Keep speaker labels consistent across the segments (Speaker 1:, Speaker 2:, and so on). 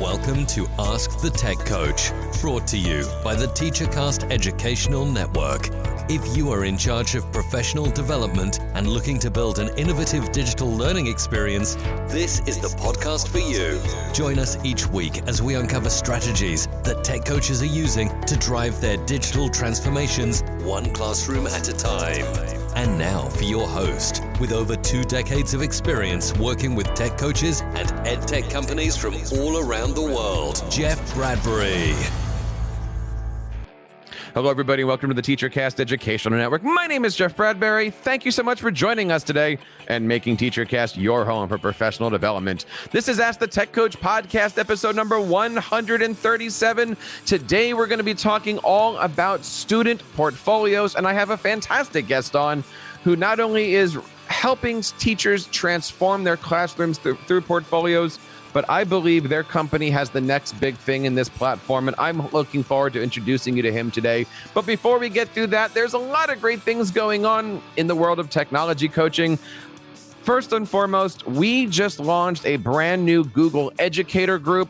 Speaker 1: Welcome to Ask the Tech Coach, brought to you by the TeacherCast Educational Network. If you are in charge of professional development and looking to build an innovative digital learning experience, this is the podcast for you. Join us each week as we uncover strategies that tech coaches are using to drive their digital transformations one classroom at a time. And now for your host, with over 2 decades of experience working with tech coaches and ed tech companies from all around the world, Jeff Bradbury.
Speaker 2: Hello, everybody. Welcome to the TeacherCast Educational Network. My name is Jeff Bradbury. Thank you so much for joining us today and making TeacherCast your home for professional development. This is Ask the Tech Coach podcast, episode number 137. Today, we're going to be talking all about student portfolios, and I have a fantastic guest on who not only is helping teachers transform their classrooms through portfolios, but I believe their company has the next big thing in this platform, and I'm looking forward to introducing you to him today. But before we get through that, there's a lot of great things going on in the world of technology coaching. First and foremost, we just launched a brand new Google Educator group.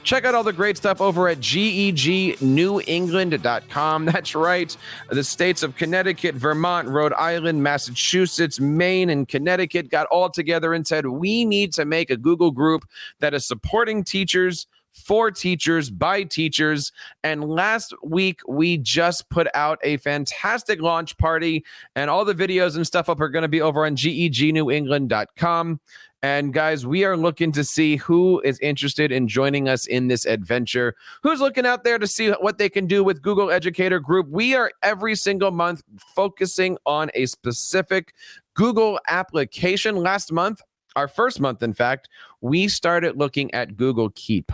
Speaker 2: Check out all the great stuff over at GEGNewEngland.com. That's right. The states of Connecticut, Vermont, Rhode Island, Massachusetts, Maine, and Connecticut got all together and said, we need to make a Google group that is supporting teachers, for teachers, by teachers. And last week, we just put out a fantastic launch party, and all the videos and stuff up are going to be over on GEGNewEngland.com. And guys, we are looking to see who is interested in joining us in this adventure, who's looking out there to see what they can do with Google Educator Group. We are every single month focusing on a specific Google application. Last month, our first month, in fact, we started looking at Google Keep.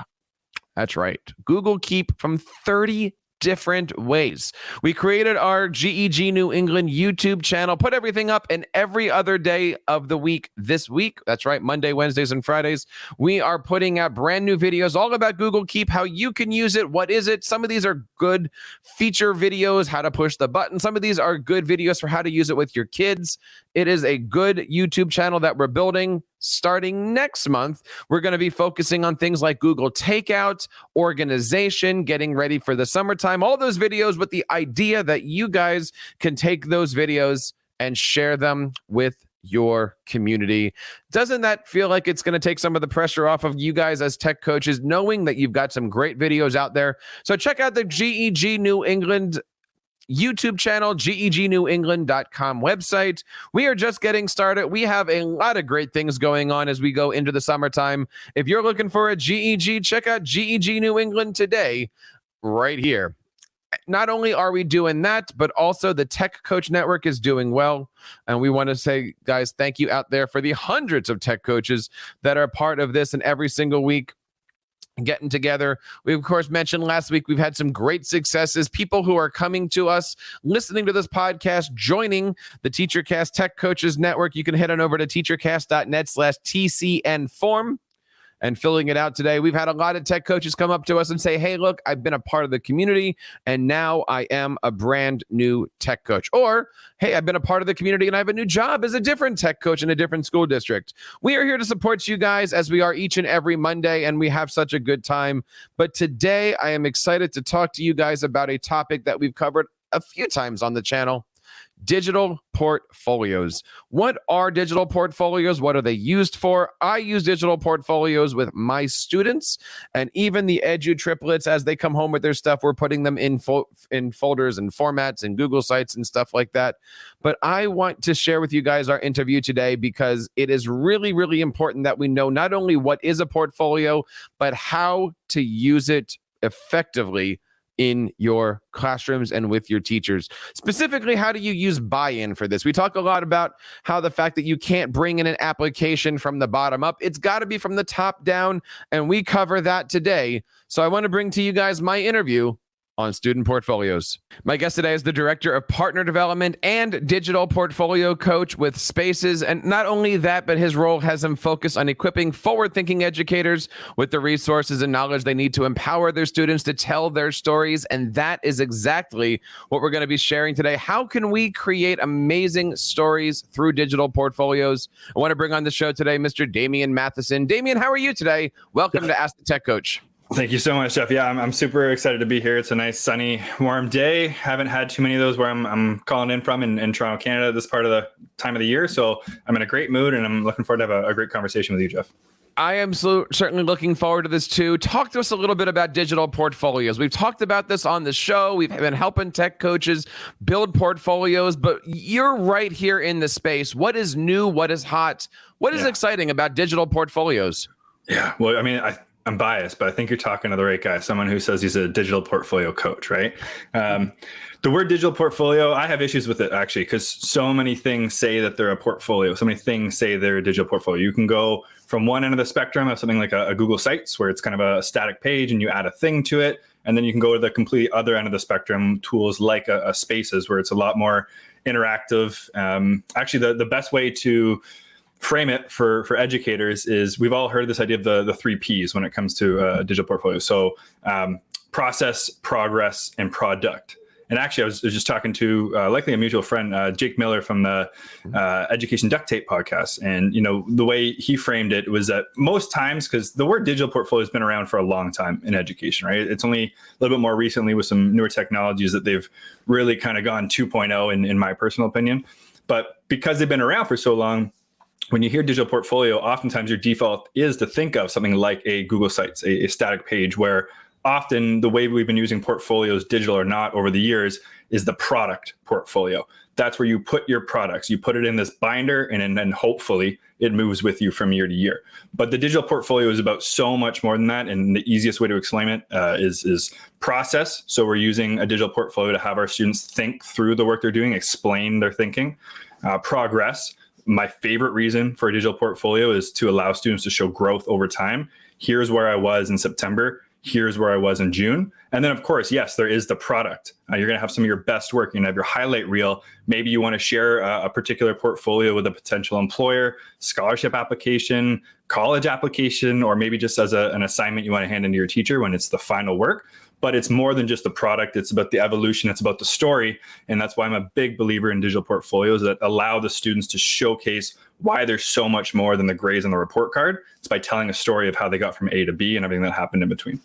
Speaker 2: That's right. Google Keep from 30 different ways. We created our GEG New England YouTube channel, put everything up, and every other day of the week this week, that's right, Monday, Wednesdays, and Fridays, we are putting out brand new videos all about Google Keep, how you can use it, what is it. Some of these are good feature videos, how to push the button. Some of these are good videos for how to use it with your kids. It is a good YouTube channel that we're building. Starting next month, we're going to be focusing on things like Google Takeout, organization, getting ready for the summertime, all those videos with the idea that you guys can take those videos and share them with your community. Doesn't that feel like it's going to take some of the pressure off of you guys as tech coaches, knowing that you've got some great videos out there? So check out the GEG New England YouTube channel, GEGNewEngland.com website. We are just getting started. We have a lot of great things going on as we go into the summertime. If you're looking for a GEG, check out GEG New England today, right here. Not only are we doing that, but also the Tech Coach Network is doing well. And we want to say, guys, thank you out there for the hundreds of tech coaches that are part of this and every single week getting together. We, of course, mentioned last week, we've had some great successes. People who are coming to us, listening to this podcast, joining the TeacherCast Tech Coaches Network. You can head on over to teachercast.net/TCN form and filling it out today. We've had a lot of tech coaches come up to us and say, hey, look, I've been a part of the community and now I am a brand new tech coach. Or, hey, I've been a part of the community and I have a new job as a different tech coach in a different school district. We are here to support you guys as we are each and every Monday, and we have such a good time. But today I am excited to talk to you guys about a topic that we've covered a few times on the channel. Digital portfolios. What are digital portfolios? What are they used for? I use digital portfolios with my students, and even the Edu triplets, as they come home with their stuff, we're putting them in folders and formats and Google Sites and stuff like that. But I want to share with you guys our interview today because it is really, really important that we know not only what is a portfolio, but how to use it effectively in your classrooms and with your teachers. Specifically, how do you use buy-in for this? We talk a lot about how the fact that you can't bring in an application from the bottom up. It's got to be from the top down, and we cover that today. So I want to bring to you guys my interview on student portfolios. My guest today is the Director of Partner Development and Digital Portfolio Coach with Spaces. And not only that, but his role has him focus on equipping forward-thinking educators with the resources and knowledge they need to empower their students to tell their stories. And that is exactly what we're going to be sharing today. How can we create amazing stories through digital portfolios? I want to bring on the show today Mr. Damian Matheson. Damian, how are you today? Welcome to Ask the Tech Coach.
Speaker 3: Thank you so much, Jeff. Yeah, I'm super excited to be here. It's a nice, sunny, warm day. Haven't had too many of those where I'm calling in from in Toronto, Canada, this part of the time of the year. So I'm in a great mood, and I'm looking forward to have a great conversation with you, Jeff.
Speaker 2: I am certainly looking forward to this too. Talk to us a little bit about digital portfolios. We've talked about this on the show. We've been helping tech coaches build portfolios, but you're right here in the space. What is new? What is hot? What is exciting about digital portfolios?
Speaker 3: Yeah, well, I mean, I'm biased, but I think you're talking to the right guy, someone who says he's a digital portfolio coach, right? The word digital portfolio, I have issues with it actually, because so many things say that they're a portfolio. So many things say they're a digital portfolio. You can go from one end of the spectrum of something like a Google Sites, where it's kind of a static page and you add a thing to it. And then you can go to the complete other end of the spectrum, tools like a Spaces, where it's a lot more interactive. Actually, the best way to frame it for educators is, we've all heard this idea of the 3 Ps when it comes to a digital portfolio. So process, progress, and product. And actually, I was just talking to likely a mutual friend, Jake Miller from the Education Duct Tape podcast. And, the way he framed it was that most times, because the word digital portfolio has been around for a long time in education, right? It's only a little bit more recently with some newer technologies that they've really kind of gone 2.0 in my personal opinion. But because they've been around for so long, when you hear digital portfolio, oftentimes your default is to think of something like a Google Sites, a static page, where often the way we've been using portfolios, digital or not, over the years is the product portfolio. That's where you put your products. You put it in this binder, and then hopefully it moves with you from year to year. But the digital portfolio is about so much more than that. And the easiest way to explain it is process. So we're using a digital portfolio to have our students think through the work they're doing, explain their thinking. Progress. My favorite reason for a digital portfolio is to allow students to show growth over time. Here's where I was in September. Here's where I was in June. And then, of course, yes, there is the product. You're going to have some of your best work. You're going to have your highlight reel. Maybe you want to share a particular portfolio with a potential employer, scholarship application, college application, or maybe just as an assignment you want to hand into your teacher when it's the final work. But it's more than just the product. It's about the evolution. It's about the story. And that's why I'm a big believer in digital portfolios that allow the students to showcase why there's so much more than the grades on the report card. It's by telling a story of how they got from A to B and everything that happened in between.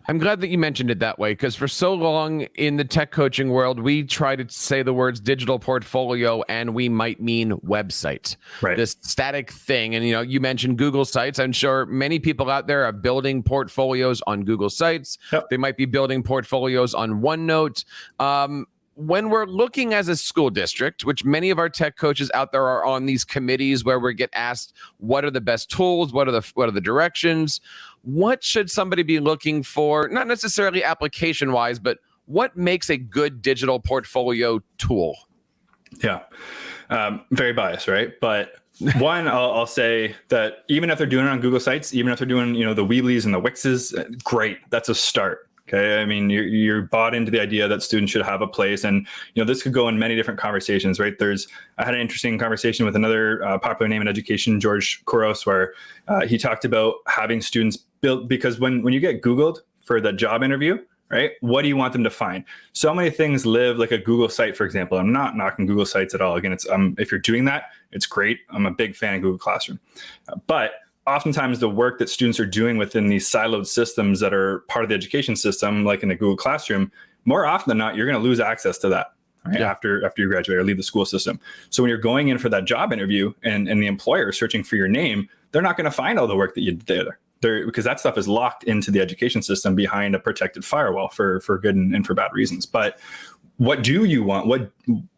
Speaker 2: I'm glad that you mentioned it that way, because for so long in the tech coaching world, we try to say the words digital portfolio and we might mean website,
Speaker 3: right?
Speaker 2: This static thing. And, you mentioned Google Sites. I'm sure many people out there are building portfolios on Google Sites. Yep. They might be building portfolios on OneNote. When we're looking as a school district, which many of our tech coaches out there are on these committees where we get asked, what are the best tools? What are the directions? What should somebody be looking for? Not necessarily application wise, but what makes a good digital portfolio tool?
Speaker 3: Yeah. Very biased, right? But one, I'll say that even if they're doing it on Google Sites, even if they're doing, the Weebly's and the Wix's, great. That's a start. Okay. I mean, you're bought into the idea that students should have a place, and this could go in many different conversations, right? I had an interesting conversation with another popular name in education, George Couros, where he talked about having students build, because when you get Googled for the job interview, right? What do you want them to find? So many things live like a Google site, for example. I'm not knocking Google Sites at all. Again, it's if you're doing that, it's great. I'm a big fan of Google Classroom, but oftentimes the work that students are doing within these siloed systems that are part of the education system, like in the Google Classroom, more often than not, you're going to lose access to that, right? Yeah. After you graduate or leave the school system. So when you're going in for that job interview and the employer is searching for your name, they're not going to find all the work that you did there, because that stuff is locked into the education system behind a protected firewall for good and for bad reasons. But what do you want?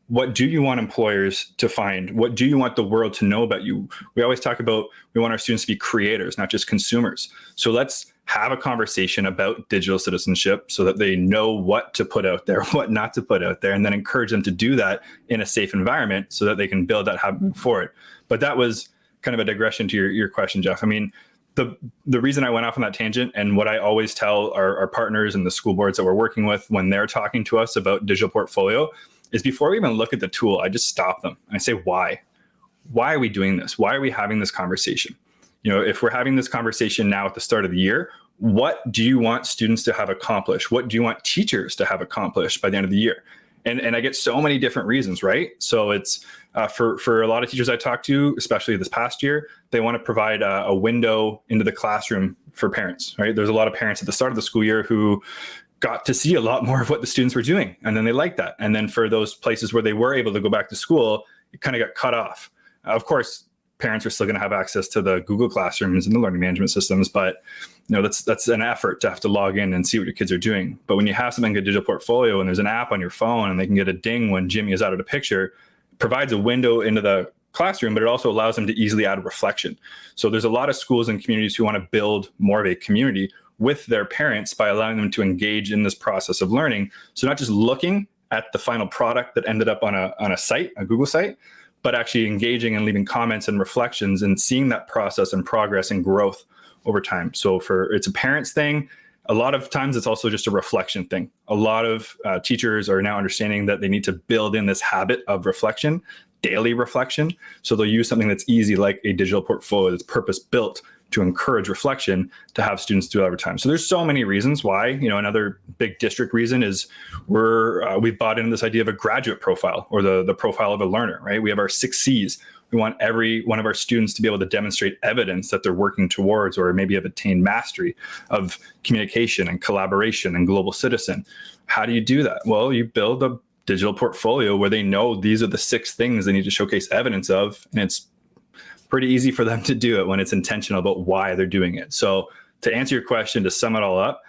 Speaker 3: What do you want employers to find? What do you want the world to know about you? We always talk about, we want our students to be creators, not just consumers. So let's have a conversation about digital citizenship so that they know what to put out there, what not to put out there, and then encourage them to do that in a safe environment so that they can build that habit for it. But that was kind of a digression to your question, Jeff. I mean, the reason I went off on that tangent, and what I always tell our partners and the school boards that we're working with when they're talking to us about digital portfolio, is before we even look at the tool, I just stop them and I say, why? Why are we doing this? Why are we having this conversation? If we're having this conversation now at the start of the year, what do you want students to have accomplished? What do you want teachers to have accomplished by the end of the year? And I get so many different reasons, right? So it's for a lot of teachers I talk to, especially this past year, they want to provide a window into the classroom for parents, right? There's a lot of parents at the start of the school year who got to see a lot more of what the students were doing, and then they liked that. And then for those places where they were able to go back to school, it kind of got cut off. Of course, parents are still going to have access to the Google Classrooms and the learning management systems, but that's an effort to have to log in and see what your kids are doing. But when you have something like a digital portfolio and there's an app on your phone and they can get a ding when Jimmy is out of the picture, it provides a window into the classroom, but it also allows them to easily add a reflection. So there's a lot of schools and communities who want to build more of a community with their parents by allowing them to engage in this process of learning. So not just looking at the final product that ended up on a site, a Google site, but actually engaging and leaving comments and reflections and seeing that process and progress and growth over time. So it's a parents thing. A lot of times it's also just a reflection thing. A lot of teachers are now understanding that they need to build in this habit of reflection, daily reflection. So they'll use something that's easy, like a digital portfolio that's purpose built to encourage reflection, to have students do it over time. So there's so many reasons why. Another big district reason is we've bought into this idea of a graduate profile, or the profile of a learner, right? We have our 6 C's. We want every one of our students to be able to demonstrate evidence that they're working towards, or maybe have attained mastery of communication and collaboration and global citizen. How do you do that? Well, you build a digital portfolio where they know these are the 6 things they need to showcase evidence of, and it's pretty easy for them to do it when it's intentional about why they're doing it. So to answer your question, to sum it all up,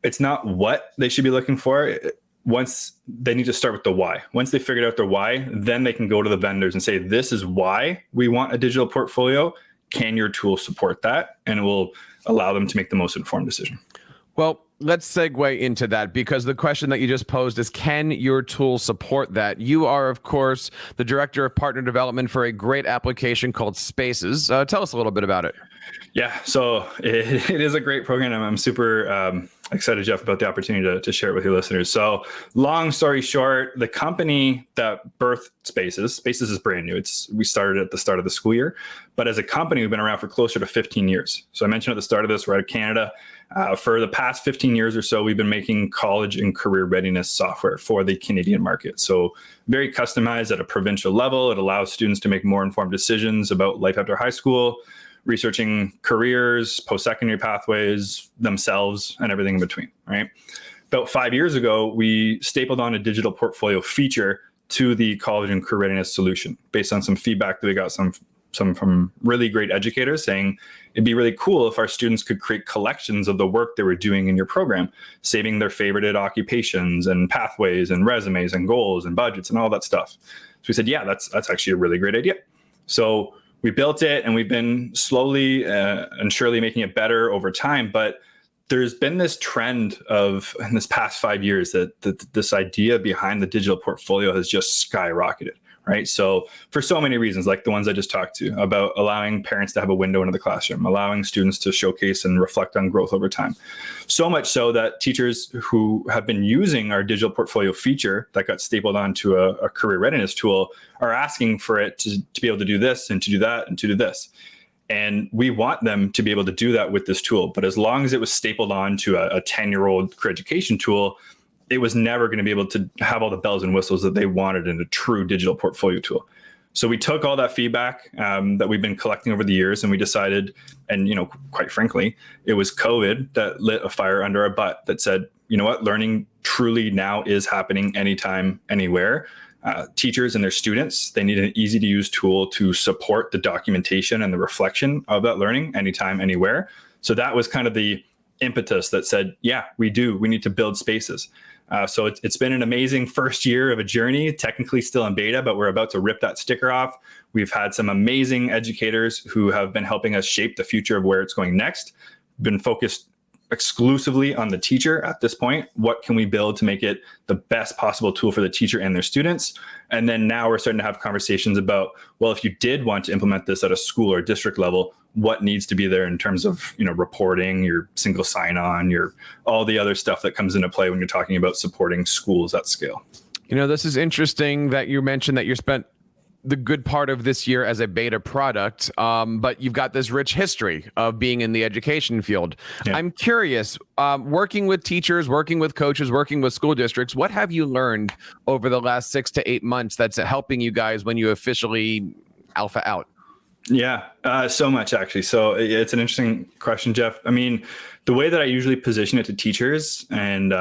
Speaker 3: it's not what they should be looking for. Once they need to start with the why. Once they figured out their why, then they can go to the vendors and say, this is why we want a digital portfolio. Can your tool support that? And it will allow them to make the most informed decision.
Speaker 2: Well, let's segue into that, because the question that you just posed is, can your tool support that? You are, of course, the director of partner development for a great application called Spaces. Tell us a little bit about it.
Speaker 3: Yeah, so it is a great program. I'm super excited, Jeff, about the opportunity to share it with your listeners. So long story short, the company that birthed Spaces is brand new. We started at the start of the school year, but as a company, we've been around for closer to 15 years. So I mentioned at the start of this, we're out of Canada. For the past 15 years or so, we've been making college and career readiness software for the Canadian market. So very customized at a provincial level. It allows students to make more informed decisions about life after high school, researching careers, post-secondary pathways, themselves, and everything in between, right? About 5 years ago, we stapled on a digital portfolio feature to the college and career readiness solution based on some feedback that we got some from really great educators saying it'd be really cool if our students could create collections of the work they were doing in your program, saving their favorited occupations and pathways and resumes and goals and budgets and all that stuff. So we said, yeah, that's actually a really great idea. So we built it, and we've been slowly and surely making it better over time. But there's been this trend in this past 5 years that this idea behind the digital portfolio has just skyrocketed, right? So for so many reasons, like the ones I just talked to, about allowing parents to have a window into the classroom, allowing students to showcase and reflect on growth over time. So much so that teachers who have been using our digital portfolio feature that got stapled onto a career readiness tool are asking for it to be able to do this and to do that and to do this. And we want them to be able to do that with this tool. But as long as it was stapled onto a 10-year-old career education tool, it was never going to be able to have all the bells and whistles that they wanted in a true digital portfolio tool. So we took all that feedback that we've been collecting over the years, and we decided, and quite frankly, it was COVID that lit a fire under our butt that said, you know what, learning truly now is happening anytime, anywhere. Teachers and their students, they need an easy to use tool to support the documentation and the reflection of that learning anytime, anywhere. So that was kind of the impetus that said, yeah, we need to build Spaces. So it's been an amazing first year of a journey, technically still in beta, but we're about to rip that sticker off. We've had some amazing educators who have been helping us shape the future of where it's going next. Been focused exclusively on the teacher at this point. What can we build to make it the best possible tool for the teacher and their students? And then now we're starting to have conversations about, well, if you did want to implement this at a school or district level, what needs to be there in terms of, reporting, your single sign-on, all the other stuff that comes into play when you're talking about supporting schools at scale.
Speaker 2: This is interesting that you mentioned that you spent the good part of this year as a beta product, but you've got this rich history of being in the education field. Yeah. I'm curious, working with teachers, working with coaches, working with school districts, what have you learned over the last 6 to 8 months that's helping you guys when you officially alpha out?
Speaker 3: Yeah, so much actually. So it's an interesting question, Jeff. I mean, the way that I usually position it to teachers and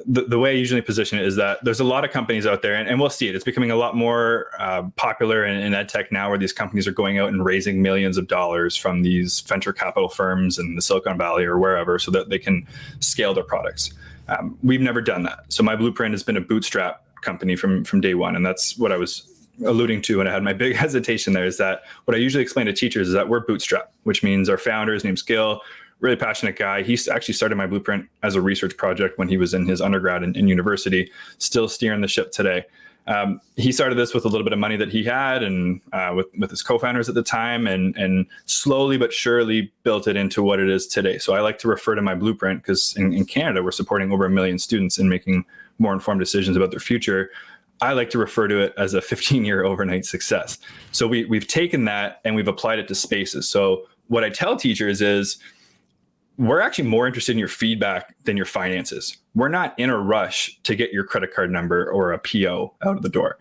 Speaker 3: the way I usually position it is that there's a lot of companies out there, and we'll see it. It's becoming a lot more popular in ed tech now, where these companies are going out and raising millions of dollars from these venture capital firms in the Silicon Valley or wherever so that they can scale their products. We've never done that. So my blueprint has been a bootstrap company from day one. And that's what I was alluding to when I had my big hesitation there, is that what I usually explain to teachers is that we're bootstrap, which means our founder, his name's Gil, really passionate guy. He actually started my blueprint as a research project when he was in his undergrad in university, still steering the ship today. He started this with a little bit of money that he had and with his co-founders at the time, and slowly but surely built it into what it is today. So I like to refer to my blueprint because in Canada, we're supporting over 1 million students in making more informed decisions about their future. I like to refer to it as a 15-year overnight success. So we've taken that and we've applied it to spaces. So what I tell teachers is, we're actually more interested in your feedback than your finances. We're not in a rush to get your credit card number or a PO out of the door.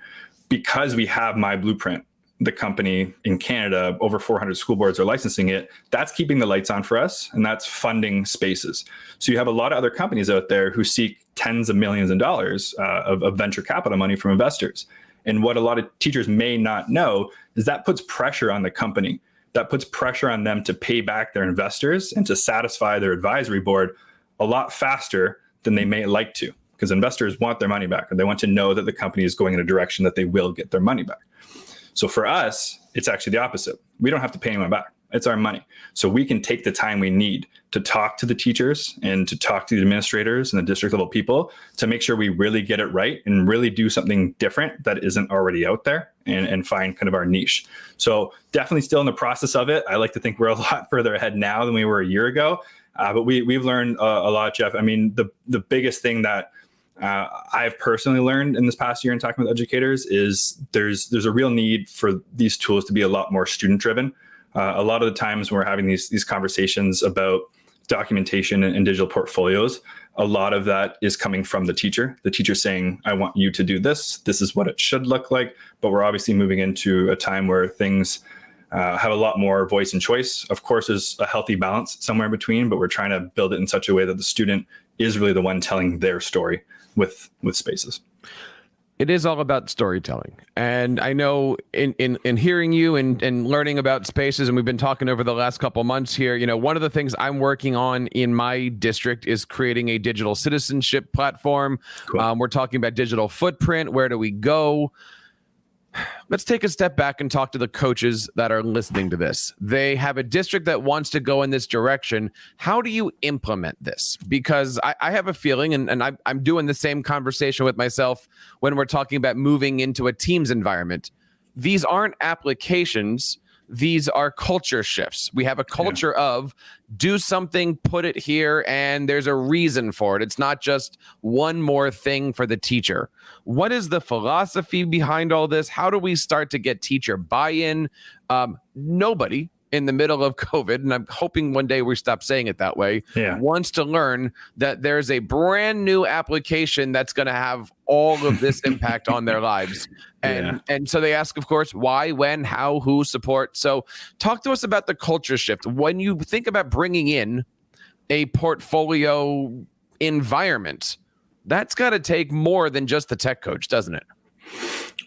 Speaker 3: Because we have my blueprint, the company in Canada, over 400 school boards are licensing it. That's keeping the lights on for us, and that's funding spaces. So you have a lot of other companies out there who seek tens of millions of dollars of venture capital money from investors. And what a lot of teachers may not know is that puts pressure on the company. That puts pressure on them to pay back their investors and to satisfy their advisory board a lot faster than they may like to, because investors want their money back, or they want to know that the company is going in a direction that they will get their money back. So for us, it's actually the opposite. We don't have to pay anyone back. It's our money. So we can take the time we need to talk to the teachers and to talk to the administrators and the district level people to make sure we really get it right and really do something different that isn't already out there, and find kind of our niche. So definitely still in the process of it. I like to think we're a lot further ahead now than we were a year ago. But we've learned a lot, Jeff. I mean, the biggest thing that I've personally learned in this past year in talking with educators is there's a real need for these tools to be a lot more student driven. A lot of the times when we're having these conversations about documentation and digital portfolios, a lot of that is coming from the teacher saying, I want you to do this. This is what it should look like. But we're obviously moving into a time where things have a lot more voice and choice. Of course, there's a healthy balance somewhere in between, but we're trying to build it in such a way that the student is really the one telling their story with spaces.
Speaker 2: It is all about storytelling. And I know in hearing you and learning about spaces, and we've been talking over the last couple months here, one of the things I'm working on in my district is creating a digital citizenship platform. Cool. We're talking about digital footprint. Where do we go? Let's take a step back and talk to the coaches that are listening to this. They have a district that wants to go in this direction. How do you implement this? Because I have a feeling, and I'm doing the same conversation with myself when we're talking about moving into a Teams environment. These aren't applications. These are culture shifts. We have a culture of do something, put it here, and there's a reason for it. It's not just one more thing for the teacher. What is the philosophy behind all this? How do we start to get teacher buy-in? Nobody in the middle of COVID, and I'm hoping one day we stop saying it that way, wants to learn that there's a brand new application that's going to have all of this impact on their lives. And so they ask, of course, why, when, how, who, support. So talk to us about the culture shift. When you think about bringing in a portfolio environment, that's got to take more than just the tech coach, doesn't it?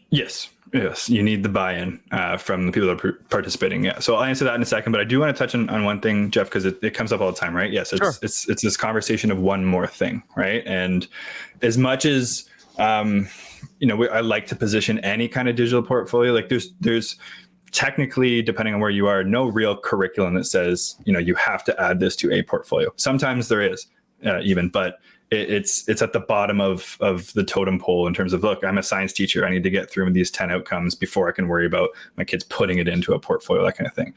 Speaker 2: Yes, you need the buy-in from the people that are participating. Yeah, so I'll answer that in a second, but I do want to touch on one thing, Jeff, because it comes up all the time, right? Yes, it's this conversation of one more thing, right? And as much as I like to position any kind of digital portfolio, like there's technically, depending on where you are, no real curriculum that says you have to add this to a portfolio. Sometimes there is even, but it's at the bottom of the totem pole in terms of, look, I'm a science teacher. I need to get through these 10 outcomes before I can worry about my kids putting it into a portfolio, that kind of thing.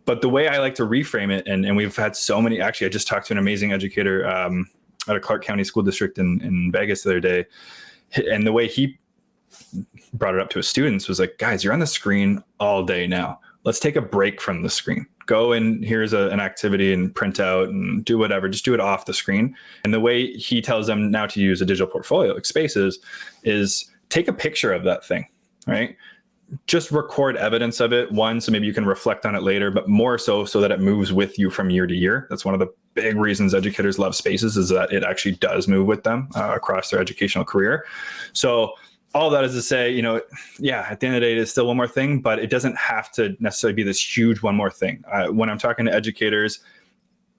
Speaker 2: But the way I like to reframe it, and we've had so many, actually, I just talked to an amazing educator at a Clark County School District in Vegas the other day. And the way he
Speaker 3: brought it up to his students was like, guys, you're on the screen all day now. Let's take a break from the screen. Go and here's an activity and print out and do whatever. Just do it off the screen. And the way he tells them now to use a digital portfolio, like Spaces, is take a picture of that thing, right? Just record evidence of it, one, so maybe you can reflect on it later, but more so that it moves with you from year to year. That's one of the big reasons educators love Spaces, is that it actually does move with them across their educational career. So all that is to say, you know, yeah, at the end of the day, it is still one more thing, but it doesn't have to necessarily be this huge one more thing. When I'm talking to educators,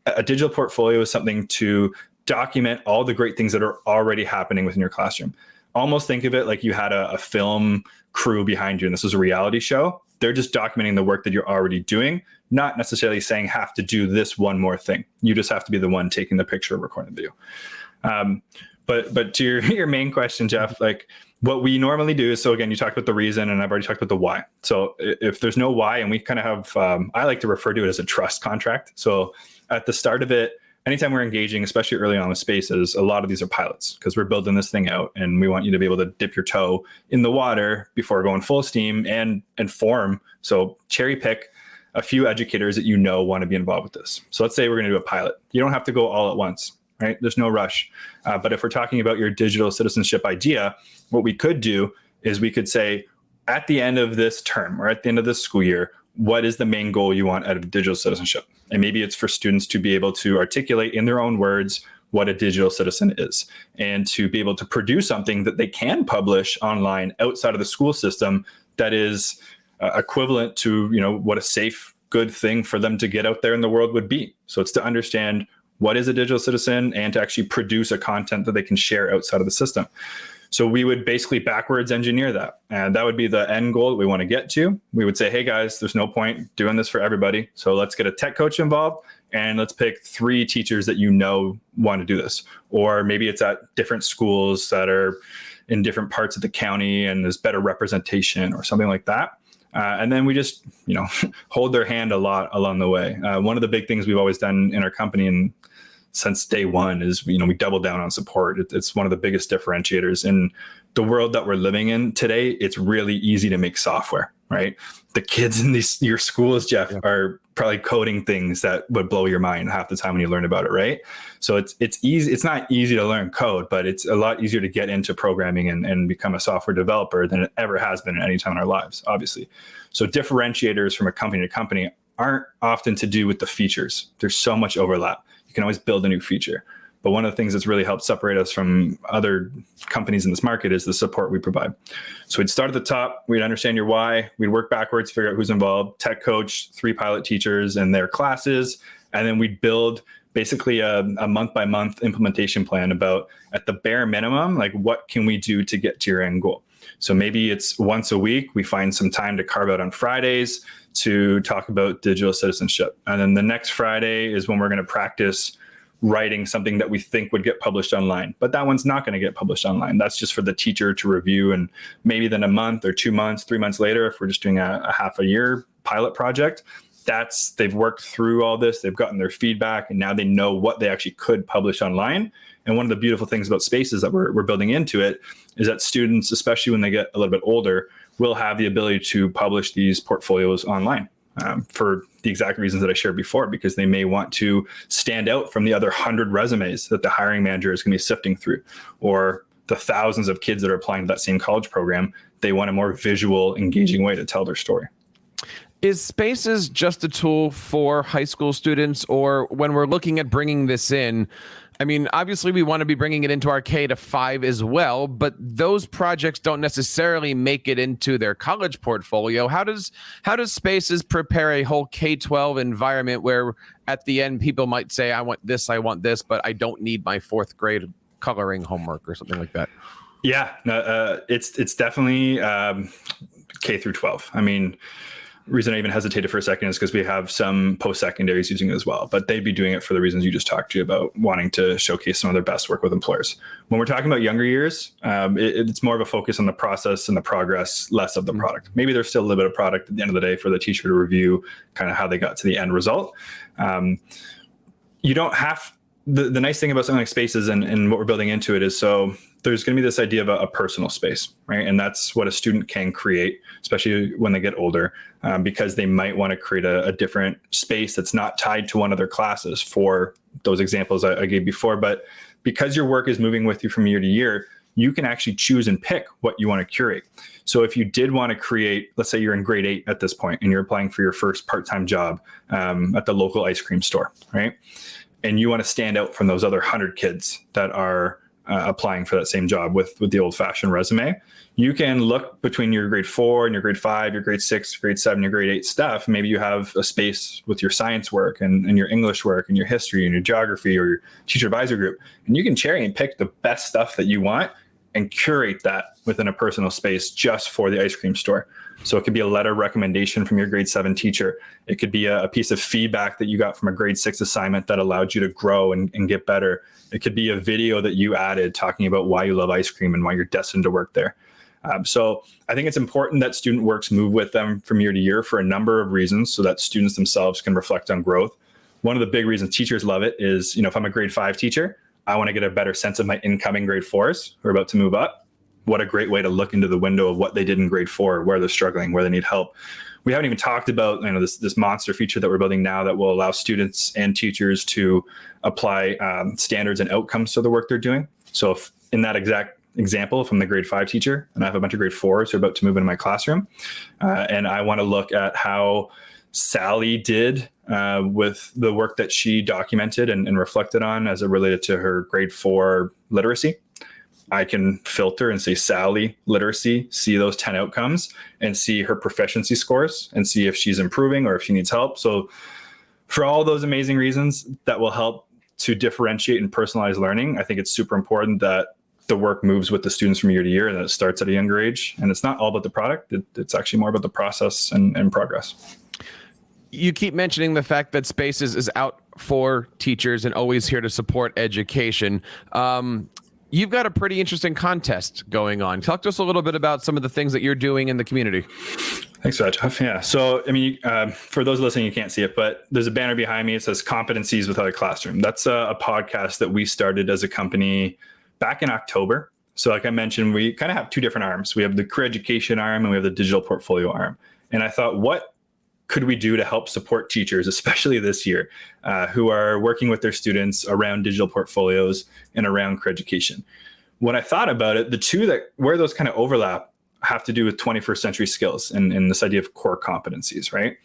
Speaker 3: a digital portfolio is something to document all the great things that are already happening within your classroom. Almost think of it like you had a film crew behind you and this was a reality show. They're just documenting the work that you're already doing, not necessarily saying have to do this one more thing. You just have to be the one taking the picture, recording the video. But to your main question, Jeff, like what we normally do is, so again, you talked about the reason and I've already talked about the why. So if there's no why, and we kind of have, I like to refer to it as a trust contract. So at the start of it, anytime we're engaging, especially early on with Spaces, a lot of these are pilots because we're building this thing out and we want you to be able to dip your toe in the water before going full steam and form. So cherry pick a few educators that you know want to be involved with this. So let's say we're going to do a pilot. You don't have to go all at once, right? There's no rush. But if we're talking about your digital citizenship idea, what we could do is we could say at the end of this term or at the end of this school year, what is the main goal you want out of digital citizenship? And maybe it's for students to be able to articulate in their own words what a digital citizen is and to be able to produce something that they can publish online outside of the school system that is equivalent to, you know, what a safe, good thing for them to get out there in the world would be. So it's to understand what is a digital citizen and to actually produce a content that they can share outside of the system. So we would basically backwards engineer that. And that would be the end goal that we want to get to. We would say, hey guys, there's no point doing this for everybody. So let's get a tech coach involved and let's pick 3 teachers that you know want to do this. Or maybe it's at different schools that are in different parts of the county and there's better representation or something like that. And then we just, you know, hold their hand a lot along the way. One of the big things we've always done in our company and since day one is, you know, we double down on support. It's one of the biggest differentiators in the world that we're living in today. It's really easy to make software, right? The kids in your schools, Jeff, are probably coding things that would blow your mind half the time when you learn about it, right? So it's easy. It's not easy to learn code, but it's a lot easier to get into programming and become a software developer than it ever has been at any time in our lives, obviously. So differentiators from a company to company aren't often to do with the features. There's so much overlap. You can always build a new feature. But one of the things that's really helped separate us from other companies in this market is the support we provide. So we'd start at the top, we'd understand your why, we'd work backwards, figure out who's involved, tech coach, 3 pilot teachers and their classes, and then we'd build basically a month-by-month implementation plan about, at the bare minimum, like what can we do to get to your end goal? So maybe it's once a week, we find some time to carve out on Fridays to talk about digital citizenship. And then the next Friday is when we're going to practice writing something that we think would get published online. But that one's not going to get published online. That's just for the teacher to review. And maybe then a month or 2 months, 3 months later, if we're just doing a half a year pilot project, they've worked through all this, they've gotten their feedback, and now they know what they actually could publish online. And one of the beautiful things about Spaces that we're building into it is that students, especially when they get a little bit older, will have the ability to publish these portfolios online for the exact reasons that I shared before, because they may want to stand out from the other 100 resumes that the hiring manager is going to be sifting through, or the thousands of kids that are applying to that same college program. They want a more visual, engaging way to tell their story.
Speaker 2: Is Spaces just a tool for high school students, or when we're looking at bringing this in, I mean, obviously we want to be bringing it into our K to 5 as well, but those projects don't necessarily make it into their college portfolio. How does Spaces prepare a whole K-12 environment where at the end people might say, I want this, but I don't need my 4th grade coloring homework or something like that?
Speaker 3: Yeah, no, it's definitely K through 12. I mean, reason I even hesitated for a second is because we have some post-secondaries using it as well, but they'd be doing it for the reasons you just talked to about wanting to showcase some of their best work with employers. When we're talking about younger years, it's more of a focus on the process and the progress, less of the product. Maybe there's still a little bit of product at the end of the day for the teacher to review kind of how they got to the end result. You don't have the nice thing about something like spaces and what we're building into it is, so there's going to be this idea of a personal space, right? And that's what a student can create, especially when they get older, because they might want to create a different space that's not tied to one of their classes for those examples I gave before. But because your work is moving with you from year to year, you can actually choose and pick what you want to curate. So if you did want to create, let's say you're in grade 8 at this point and you're applying for your first part-time job at the local ice cream store, right? And you want to stand out from those other 100 kids that are applying for that same job with the old-fashioned resume, you can look between your grade 4 and your grade 5, your grade 6, grade 7, your grade 8 stuff. Maybe you have a space with your science work and your English work and your history and your geography or your teacher advisor group. And you can cherry and pick the best stuff that you want and curate that within a personal space just for the ice cream store. So it could be a letter recommendation from your grade 7 teacher. It could be a piece of feedback that you got from a grade 6 assignment that allowed you to grow and get better. It could be a video that you added talking about why you love ice cream and why you're destined to work there. So I think it's important that student works move with them from year to year for a number of reasons so that students themselves can reflect on growth. One of the big reasons teachers love it is, if I'm a grade 5 teacher, I want to get a better sense of my incoming grade 4s who are about to move up. What a great way to look into the window of what they did in grade 4, where they're struggling, where they need help. We haven't even talked about this monster feature that we're building now that will allow students and teachers to apply standards and outcomes to the work they're doing. So if in that exact example from the grade 5 teacher, and I have a bunch of grade 4s who are about to move into my classroom, and I want to look at how Sally did with the work that she documented and reflected on as it related to her grade 4 literacy. I can filter and say Sally literacy, see those 10 outcomes and see her proficiency scores and see if she's improving or if she needs help. So for all those amazing reasons that will help to differentiate and personalize learning, I think it's super important that the work moves with the students from year to year and that it starts at a younger age. And it's not all about the product. It's actually more about the process and progress.
Speaker 2: You keep mentioning the fact that Spaces is out for teachers and always here to support education. You've got a pretty interesting contest going on. Talk to us a little bit about some of the things that you're doing in the community.
Speaker 3: Thanks for that, Jeff. Yeah. So, for those listening, you can't see it, but there's a banner behind me. It says Competencies Without a Classroom. That's a podcast that we started as a company back in October. So like I mentioned, we kind of have two different arms. We have the career education arm and we have the digital portfolio arm. And I thought, what could we do to help support teachers, especially this year, who are working with their students around digital portfolios and around career education? When I thought about it, the two where those kind of overlap have to do with 21st century skills and this idea of core competencies, right?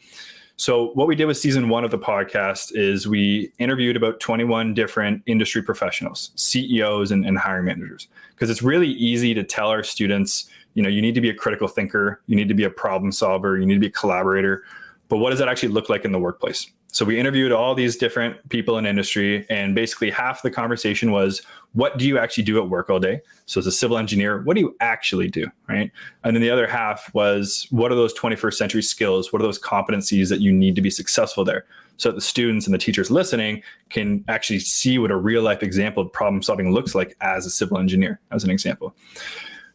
Speaker 3: So what we did with season 1 of the podcast is we interviewed about 21 different industry professionals, CEOs and hiring managers, because it's really easy to tell our students, you need to be a critical thinker, you need to be a problem solver, you need to be a collaborator. But what does that actually look like in the workplace? So we interviewed all these different people in industry, and basically half the conversation was, what do you actually do at work all day? So as a civil engineer, what do you actually do, right? And then the other half was, what are those 21st century skills? What are those competencies that you need to be successful there? So that the students and the teachers listening can actually see what a real life example of problem solving looks like as a civil engineer, as an example.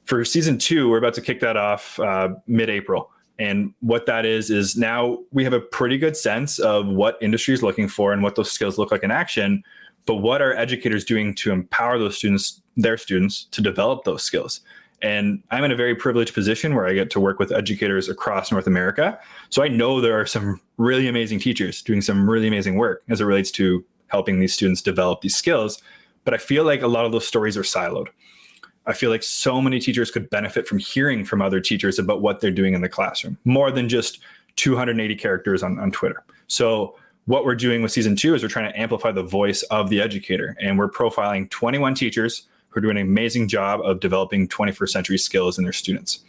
Speaker 3: For season 2, we're about to kick that off mid-April. And what that is now we have a pretty good sense of what industry is looking for and what those skills look like in action, but what are educators doing to empower those students, their students, to develop those skills? And I'm in a very privileged position where I get to work with educators across North America. So I know there are some really amazing teachers doing some really amazing work as it relates to helping these students develop these skills. But I feel like a lot of those stories are siloed. I feel like so many teachers could benefit from hearing from other teachers about what they're doing in the classroom, more than just 280 characters on Twitter. So what we're doing with season 2 is we're trying to amplify the voice of the educator. And we're profiling 21 teachers who are doing an amazing job of developing 21st century skills in their students.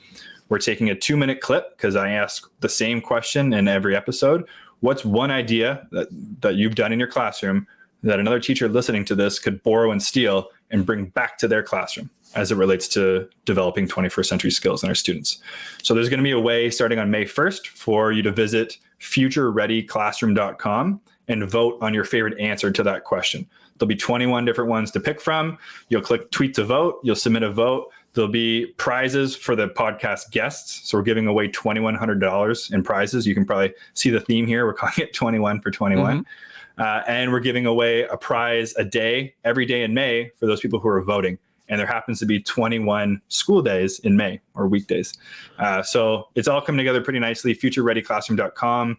Speaker 3: We're taking a 2-minute clip because I ask the same question in every episode. What's one idea that you've done in your classroom that another teacher listening to this could borrow and steal and bring back to their classroom as it relates to developing 21st century skills in our students? So there's going to be a way starting on May 1st for you to visit futurereadyclassroom.com and vote on your favorite answer to that question. There'll be 21 different ones to pick from. You'll click tweet to vote. You'll submit a vote. There'll be prizes for the podcast guests. So we're giving away $2,100 in prizes. You can probably see the theme here. We're calling it 21 for 21. And we're giving away a prize a day, every day in May for those people who are voting. And there happens to be 21 school days in May, or weekdays. So it's all coming together pretty nicely. FutureReadyClassroom.com.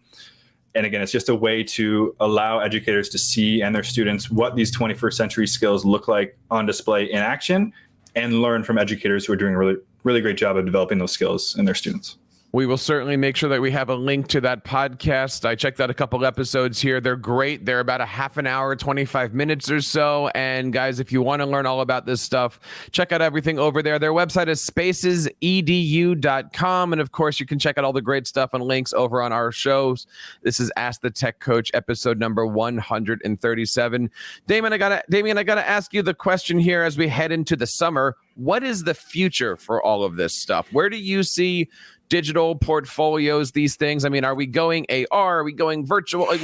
Speaker 3: And again, it's just a way to allow educators to see and their students what these 21st century skills look like on display in action, and learn from educators who are doing a really, really great job of developing those skills in their students.
Speaker 2: We will certainly make sure that we have a link to that podcast. I checked out a couple episodes here. They're great. They're about a half an hour, 25 minutes or so. And guys, if you want to learn all about this stuff, check out everything over there. Their website is spacesedu.com. And of course, you can check out all the great stuff and links over on our shows. This is Ask the Tech Coach, episode number 137. Damian, I gotta ask you the question here as we head into the summer. What is the future for all of this stuff? Where do you see digital portfolios, these things? I mean, are we going AR? Are we going virtual? Like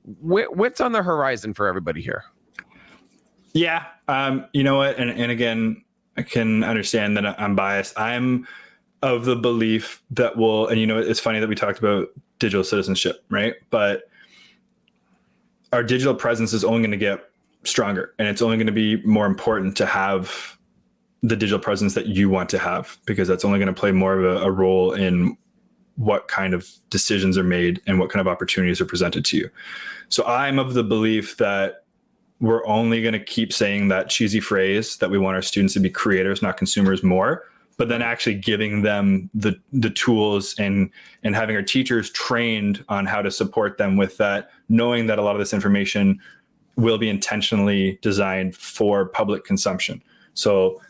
Speaker 2: what's on the horizon for everybody here?
Speaker 3: Yeah. You know what? And again, I can understand that I'm biased. I'm of the belief that and it's funny that we talked about digital citizenship, right? But our digital presence is only going to get stronger, and it's only going to be more important to have the digital presence that you want to have, because that's only going to play more of a role in what kind of decisions are made and what kind of opportunities are presented to you. So I'm of the belief that we're only going to keep saying that cheesy phrase that we want our students to be creators, not consumers, more, but then actually giving them the tools and having our teachers trained on how to support them with that, knowing that a lot of this information will be intentionally designed for public consumption. So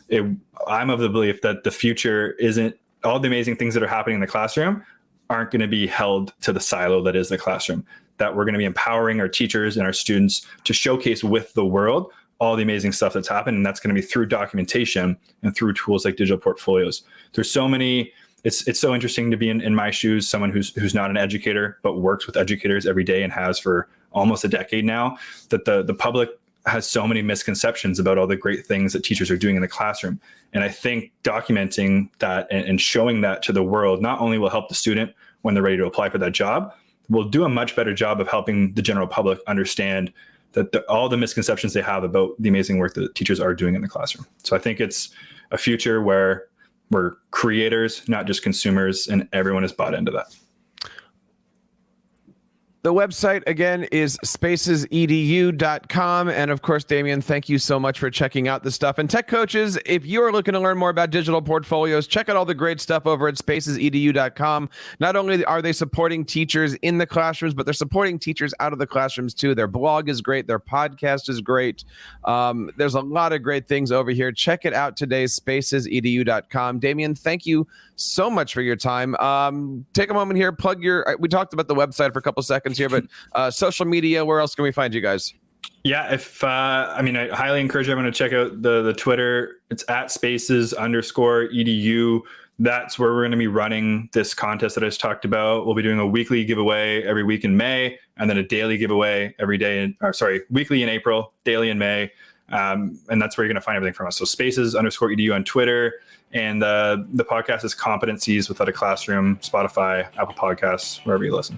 Speaker 3: I'm of the belief that the future isn't all the amazing things that are happening in the classroom aren't going to be held to the silo that is the classroom, that we're going to be empowering our teachers and our students to showcase with the world all the amazing stuff that's happened. And that's going to be through documentation and through tools like digital portfolios. There's so many, it's so interesting to be in my shoes, someone who's not an educator, but works with educators every day and has for almost a decade now, that the public has so many misconceptions about all the great things that teachers are doing in the classroom. And I think documenting that and showing that to the world not only will help the student when they're ready to apply for that job, will do a much better job of helping the general public understand that all the misconceptions they have about the amazing work that teachers are doing in the classroom. So I think it's a future where we're creators, not just consumers, and everyone is bought into that.
Speaker 2: The website, again, is spacesedu.com. And of course, Damian, thank you so much for checking out the stuff. And tech coaches, if you're looking to learn more about digital portfolios, check out all the great stuff over at spacesedu.com. Not only are they supporting teachers in the classrooms, but they're supporting teachers out of the classrooms too. Their blog is great. Their podcast is great. There's a lot of great things over here. Check it out today, spacesedu.com. Damian, thank you so much for your time. Take a moment here, plug we talked about the website for a couple seconds here, but social media, where else can we find you guys?
Speaker 3: Yeah, I highly encourage everyone to check out the Twitter. It's at spaces_edu. That's where we're going to be running this contest that I just talked about. We'll be doing a weekly giveaway every week in May, and then a daily giveaway weekly in April, daily in May. And that's where you're going to find everything from us. So spaces_edu on Twitter. And the podcast is Competencies Without a Classroom, Spotify, Apple Podcasts, wherever you listen.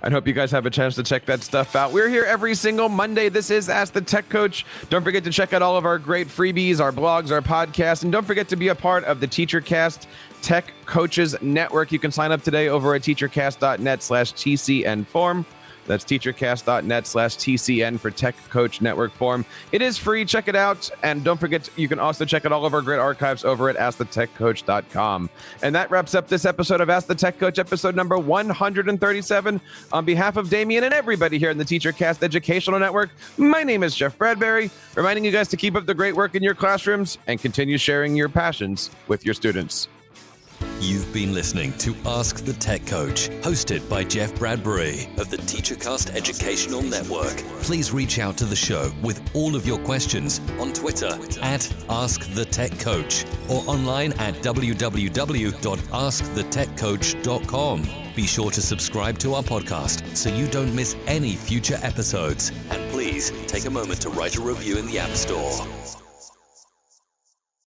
Speaker 2: I hope you guys have a chance to check that stuff out. We're here every single Monday. This is Ask the Tech Coach. Don't forget to check out all of our great freebies, our blogs, our podcasts, and don't forget to be a part of the TeacherCast Tech Coaches Network. You can sign up today over at teachercast.net/TCN form. That's teachercast.net/TCN for Tech Coach Network form. It is free. Check it out. And don't forget, you can also check out all of our great archives over at AskTheTechCoach.com. And that wraps up this episode of Ask the Tech Coach, episode number 137. On behalf of Damian and everybody here in the TeacherCast Educational Network, my name is Jeff Bradbury, reminding you guys to keep up the great work in your classrooms and continue sharing your passions with your students.
Speaker 1: You've been listening to Ask the Tech Coach, hosted by Jeff Bradbury of the TeacherCast Educational Network. Please reach out to the show with all of your questions on Twitter at AskTheTechCoach or online at www.askthetechcoach.com. Be sure to subscribe to our podcast so you don't miss any future episodes. And please take a moment to write a review in the App Store.